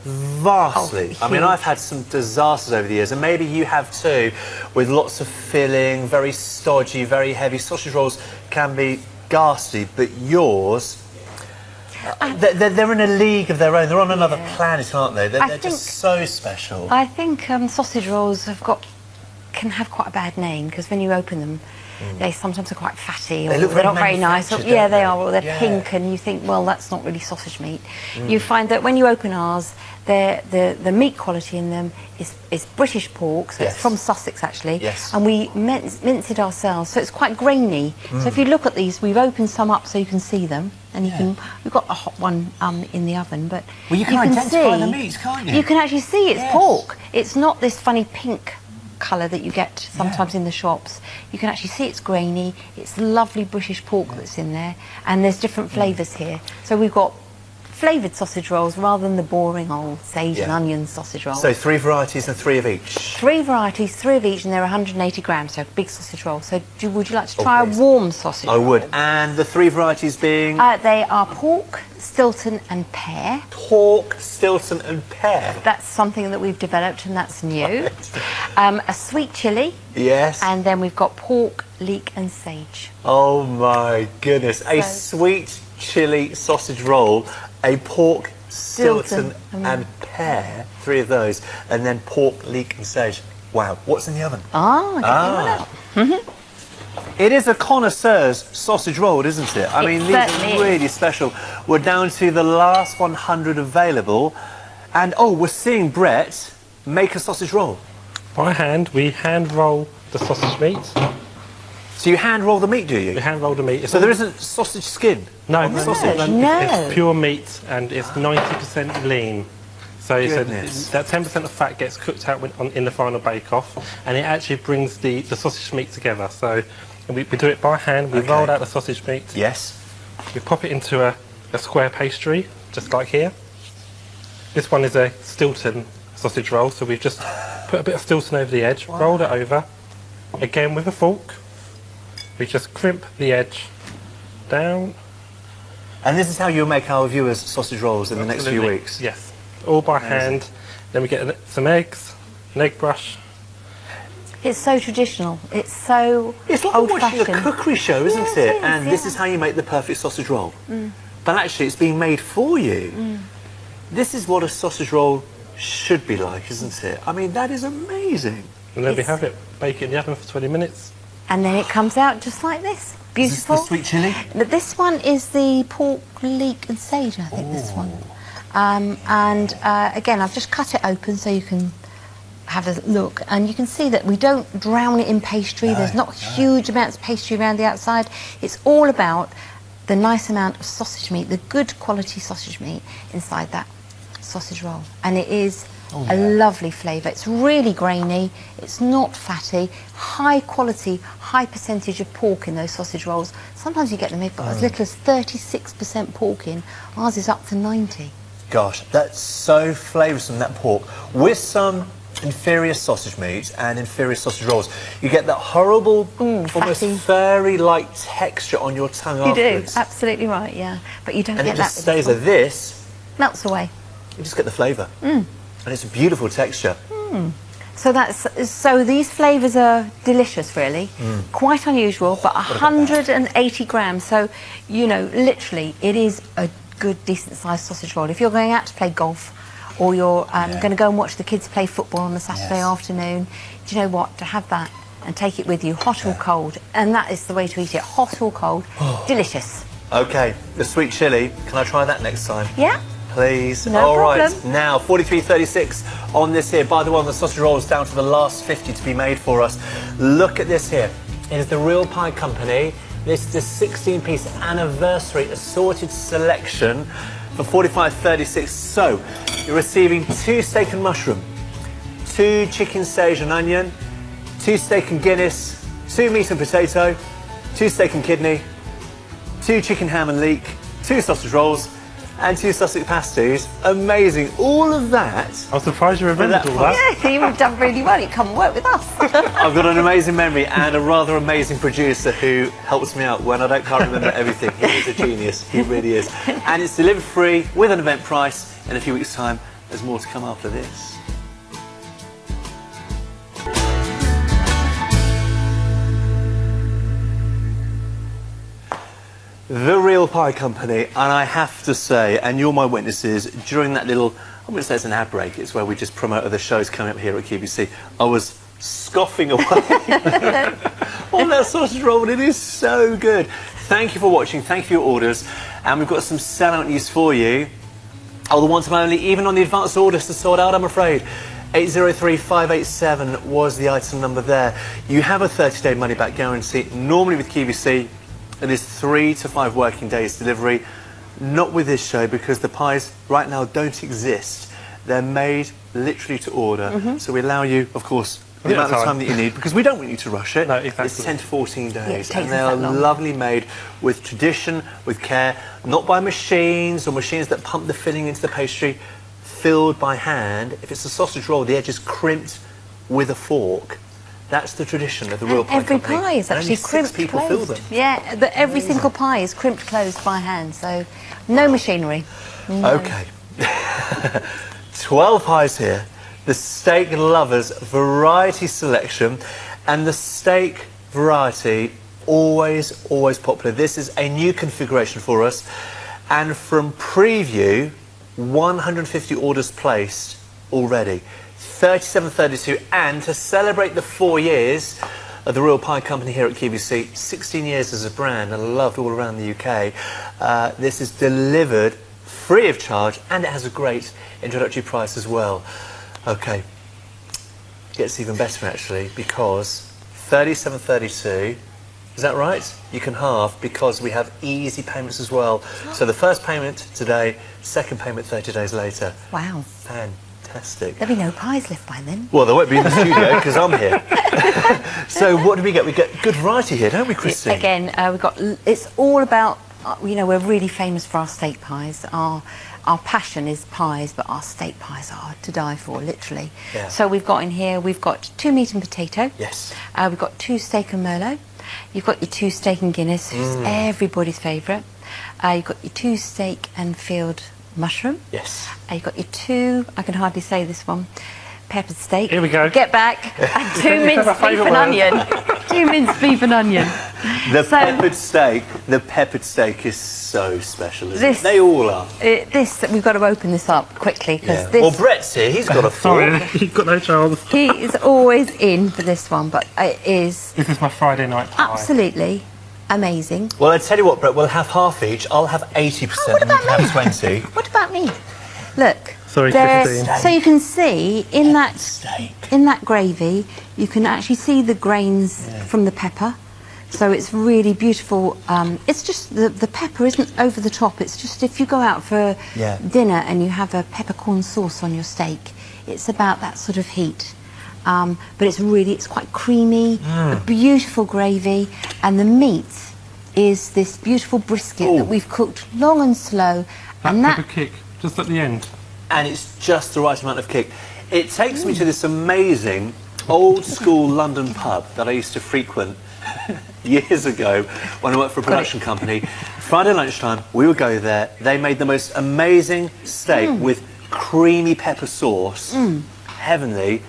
vastly. I mean, I've had some disasters over the years, and maybe you have too, with lots of filling, very stodgy, very heavy. Sausage rolls can be ghastly, but yours, they're in a league of their own. They're on another planet, aren't they? They're just so special. I think sausage rolls can have quite a bad name because when you open them, they sometimes are quite fatty, or they're not very nice. Or, yeah, they are, or they're pink, and you think, well, that's not really sausage meat. You find that when you open ours, the meat quality in them is British pork, so it's from Sussex actually, and we mince it ourselves, so it's quite grainy. So if you look at these, we've opened some up so you can see them, and you can. We've got a hot one in the oven, but well, you can identify the meats, can't you? You can actually see it's pork. It's not this funny pink colour that you get sometimes in the shops. You can actually see it's grainy. It's lovely British pork that's in there, and there's different flavours here. So we've got flavoured sausage rolls rather than the boring old sage and onion sausage rolls. So 3 varieties and 3 of each. 3 varieties, 3 of each, and they're 180 grams, so big sausage roll. So would you like to try a warm sausage roll? I would. And the 3 varieties being? They are pork, Stilton and pear. Pork, Stilton and pear. That's something that we've developed, and that's new. A sweet chilli. Yes. And then we've got pork, leek and sage. Oh my goodness. A sweet chilli sausage roll, a pork, Stilton and pear, 3 of those, and then pork, leek and sage. Wow. What's in the oven? It is a connoisseur's sausage roll, isn't it? I mean, these are really special. We're down to the last 100 available, and we're seeing Brett make a sausage roll. By hand, we hand roll the sausage meat. So you hand roll the meat, do you? We hand roll the meat. So there isn't sausage skin? No, on the sausage? It's pure meat, and it's 90% lean. So that 10% of fat gets cooked out in the final bake-off, and it actually brings the sausage meat together. So we do it by hand. We roll out the sausage meat. Yes. We pop it into a square pastry, just like here. This one is a Stilton sausage roll, so we've just put a bit of Stilton over the edge, rolled it over, again with a fork. We just crimp the edge down. And this is how you'll make our viewers sausage rolls in the next few weeks? Yes, all by hand. Then we get some eggs, an egg brush. It's so traditional. It's so It's like watching a cookery show, isn't it? And this is how you make the perfect sausage roll. But actually, it's being made for you. This is what a sausage roll should be like, isn't it? I mean, that is amazing. And then we have it, bake it in the oven for 20 minutes. And then it comes out just like this. Beautiful. Is this the sweet chilli? This one is the pork, leek and sage, I think, this one. Again, I've just cut it open so you can have a look. And you can see that we don't drown it in pastry. There's not huge amounts of pastry around the outside. It's all about the nice amount of sausage meat, the good quality sausage meat inside that sausage roll. And it is a lovely flavour. It's really grainy, it's not fatty, high quality, high percentage of pork in those sausage rolls. Sometimes you get them, they've got as little as 36% pork in. Ours is up to 90. Gosh, that's so flavoursome, that pork. With some inferior sausage meat and inferior sausage rolls, you get that horrible, almost fatty. furry-like texture on your tongue You do, afterwards. absolutely right, yeah. But you don't And get it that just with stays this like this. one. Melts away. You just get the flavour. And it's a beautiful texture. So these flavours are delicious, really. Quite unusual, but 180 grams. So, you know, literally, it is a good, decent-sized sausage roll. If you're going out to play golf, or you're going to go and watch the kids play football on a Saturday afternoon, do you know what? To have that and take it with you, hot or cold, and that is the way to eat it, hot or cold, delicious. OK, the sweet chilli. Can I try that next time? Yeah. Please. No All right, problem. now 43.36 on this here. By the way, the sausage roll is down to the last 50 to be made for us. Look at this here. It is the Real Pie Company. This is the 16-piece anniversary assorted selection for 45.36. So you're receiving 2 steak and mushroom, 2 chicken sage and onion, 2 steak and Guinness, 2 meat and potato, 2 steak and kidney, 2 chicken ham and leek, 2 sausage rolls, and 2 Sussex pasties. Amazing. All of that. I'm surprised you remembered all that. Yeah, you've done really well. You come and work with us. I've got an amazing memory and a rather amazing producer who helps me out when I can't remember everything. He is a genius. He really is. And it's delivered free with an event price. In a few weeks' time, there's more to come after this. The Real Pie Company, and I have to say, and you're my witnesses, during that little, I wouldn't say it's an ad break, it's where we just promote other shows coming up here at QVC, I was scoffing away on that sausage roll, and it is so good. Thank you for watching, thank you for your orders, and we've got some sellout news for you. Oh, the one time only, even on the advanced orders, are sold out, I'm afraid. 803587 was the item number there. You have a 30-day money-back guarantee. Normally with QVC, it is 3 to 5 working days delivery. Not with this show, because the pies right now don't exist. They're made literally to order. So we allow you, of course, the amount of time that you need, because we don't want you to rush it. No, exactly. It's 10 to 14 days. Yeah, it takes and they us are that long. lovely made with tradition, with care, not by machines or machines that pump the filling into the pastry, filled by hand. If it's a sausage roll, the edge is crimped with a fork. That's the tradition of the Real Pie Every Company. pie is And actually only crimped 6 people fill closed. them. Yeah, every single pie is crimped closed by hand, so no machinery. No. Okay. 12 pies here. The steak lovers variety selection, and the steak variety always popular. This is a new configuration for us, and from preview, 150 orders placed already. 37.32, and to celebrate the 4 years of the Real Pie Company here at QVC, 16 years as a brand and loved all around the UK, this is delivered free of charge, and it has a great introductory price as well. Okay, gets even better actually, because 37.32, is that right? You can halve, because we have easy payments as well. So the first payment today, second payment 30 days later. Wow. Fantastic. There'll be no pies left by then. Well, they won't be in the studio because I'm here. So what do we get? We get good variety here, don't we, Christine? Again, we've got. It's all about. You know, we're really famous for our steak pies. Our passion is pies, but our steak pies are to die for, literally. Yeah. So we've got in here. We've got 2 meat and potato. Yes. We've got 2 steak and merlot. You've got your 2 steak and Guinness, which is everybody's favourite. You've got your 2 steak and field mushroom. Yes. You've got your 2, I can hardly say this one, peppered steak. Here we go. Get back. And 2 minced my beef favourite and word. onion. 2 minced beef and onion. The peppered steak is so special, isn't it? They all are. We've got to open this up quickly, because Well, Brett's here, he's got a Sorry, fork. you've got no chance. he is always in for this one, but it is This is my Friday night pie. absolutely amazing. Well, I tell you what, Brett, we'll have half each. I'll have 80% What and you about can me? have 20. What about me? Look. Sorry, there- Christine. So you can see in that Steak. gravy, you can actually see the grains from the pepper. So it's really beautiful. It's just the pepper isn't over the top. It's just if you go out for dinner and you have a peppercorn sauce on your steak, it's about that sort of heat. But it's quite creamy, a beautiful gravy, and the meat is this beautiful brisket that we've cooked long and slow. That and pepper kick, just at the end. And it's just the right amount of kick. It takes me to this amazing old school London pub that I used to frequent years ago when I worked for a production company. Friday lunchtime, we would go there. They made the most amazing steak with creamy pepper sauce, heavenly.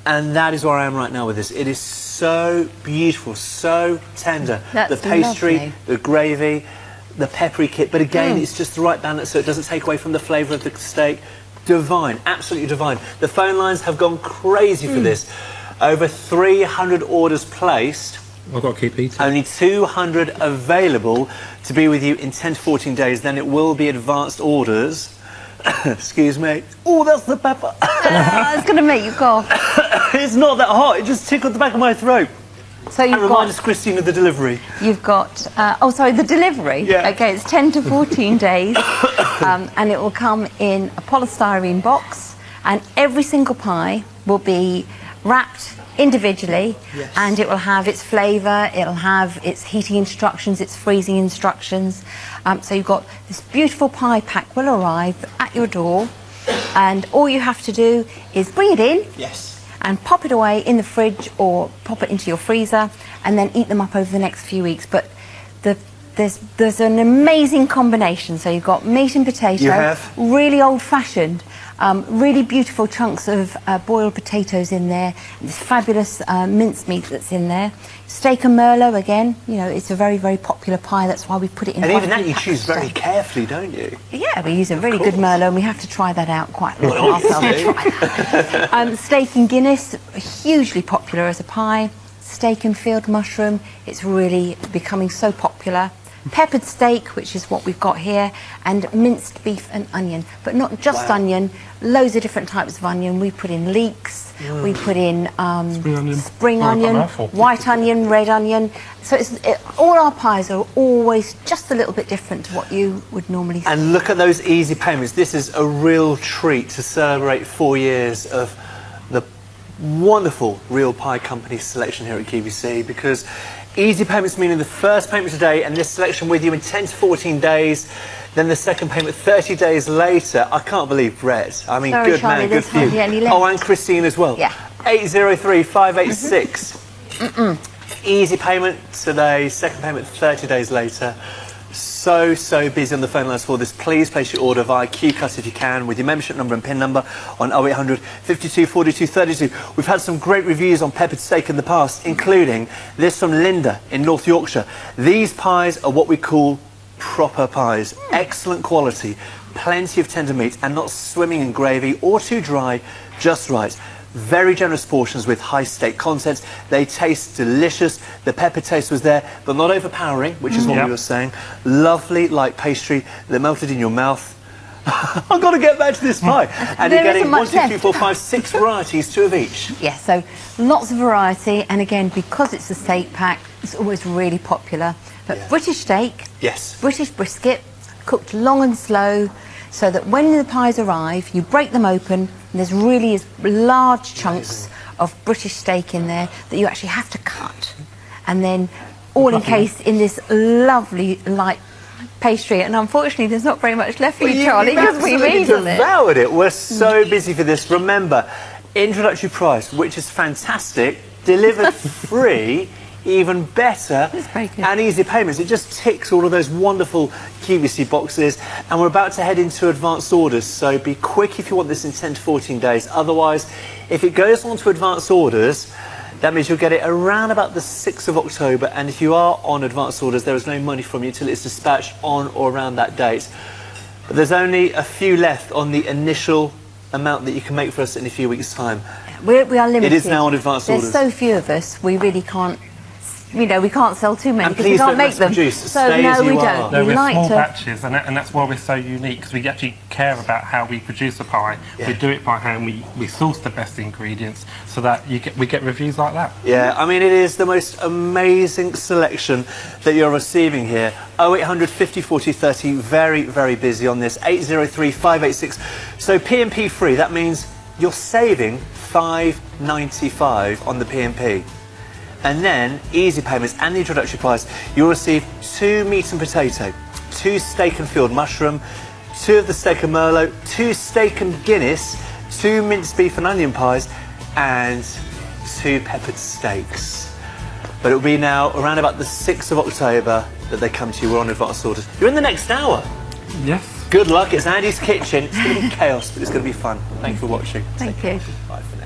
And that is where I am right now with this. It is so beautiful, so tender. That's the pastry, lovely. the gravy, the peppery kit, but again, it's just the right balance so it doesn't take away from the flavour of the steak. Divine, absolutely divine. The phone lines have gone crazy for this. Over 300 orders placed. I've got to keep eating. Only 200 available to be with you in 10 to 14 days. Then it will be advanced orders. Excuse me. Oh, that's the pepper. It's going to make you cough. It's not that hot. It just tickled the back of my throat. So And you've remind got, us, Christine, of the delivery. you've got, oh sorry, the delivery. Yeah. Okay, it's 10 to 14 days, and it will come in a polystyrene box, and every single pie will be wrapped individually, and it will have its flavour, it'll have its heating instructions, its freezing instructions. So you've got this beautiful pie pack will arrive at your door, and all you have to do is bring it in. Yes. And pop it away in the fridge or pop it into your freezer and then eat them up over the next few weeks. But there's an amazing combination. So you've got meat and potato, You have? really old-fashioned, really beautiful chunks of boiled potatoes in there, this fabulous mincemeat that's in there. Steak and merlot, again, you know, it's a very, very popular pie. That's why we put it in. And quite even a that few you choose packs very today. carefully, don't you? Yeah, we use a really good course. merlot, and we have to try that out quite a lot Well, ourselves. obviously. Steak and Guinness, hugely popular as a pie. Steak and field mushroom, it's really becoming so popular. Peppered steak, which is what we've got here, and minced beef and onion. But not just Wow. onion, loads of different types of onion. We put in leeks, we put in spring Oh, onion, a mouthful. white onion, red onion. So all our pies are always just a little bit different to what you would normally see. And look at those easy payments. This is a real treat to celebrate 4 years of the wonderful Real Pie Company selection here at QVC, because easy payments meaning the first payment today and this selection with you in 10 to 14 days, then the second payment 30 days later. I can't believe Brett. I mean, Sorry, good Charlie, man, good there's for you. hardly any left. Oh, and Christine as well. Yeah. 803 586. Easy payment today, second payment 30 days later. So busy on the phone lines for this. Please place your order via QCut if you can, with your membership number and PIN number on 0800 52 42 32. We've had some great reviews on peppered steak in the past, including this from Linda in North Yorkshire. These pies are what we call proper pies. Excellent quality, plenty of tender meat, and not swimming in gravy or too dry, just right. Very generous portions with high steak contents. They taste delicious. The pepper taste was there, but not overpowering, which is what we were saying. Lovely light pastry that melted in your mouth. I've got to get back to this pie. And There you're getting isn't 1, much 2, 3, left. 4, 5, 6 varieties, 2 of each. Yeah, so lots of variety, and again, because it's a steak pack, it's always really popular. But Yeah. British steak, Yes. British brisket, cooked long and slow, so that when the pies arrive, you break them open, and there's really large chunks of British steak in there that you actually have to cut. And then all encased in this lovely light pastry. And unfortunately, there's not very much left for you, Charlie, because we've absolutely eaten it. devoured it. We're so busy for this. Remember, introductory price, which is fantastic, delivered free, even better, It's very good. and easy payments. It just ticks all of those wonderful QVC boxes, and we're about to head into advanced orders, so be quick if you want this in 10 to 14 days. Otherwise, if it goes on to advanced orders, that means you'll get it around about the 6th of October, and if you are on advanced orders, there is no money from you until it's dispatched on or around that date. But there's only a few left on the initial amount that you can make for us in a few weeks' time. We are limited. It is now on advanced There's orders. so few of us, we really can't, you know, we can't sell too many And because we please can't don't make them. mass-produce. So Stay no, as you we are. don't. No, We we're like small to. batches, and that's why we're so unique, because we actually care about how we produce a pie. Yeah. We do it by hand. We source the best ingredients so that we get reviews like that. Yeah, I mean, it is the most amazing selection that you're receiving here. 0800 50 40 30, very, very busy on this. 803 586. So P&P free, that means you're saving $5.95 on the P&P. And then easy payments and the introductory price, you'll receive 2 meat and potato, 2 steak and field mushroom, 2 of the steak and merlot, 2 steak and Guinness, 2 minced beef and onion pies, and 2 peppered steaks. But it'll be now around about the 6th of October that they come to you. We're on advance orders. You're in the next hour. Yes. Good luck. It's Andy's kitchen. It's going to be chaos, but it's going to be fun. Thank you for watching. Thank Take care. you. Bye for now.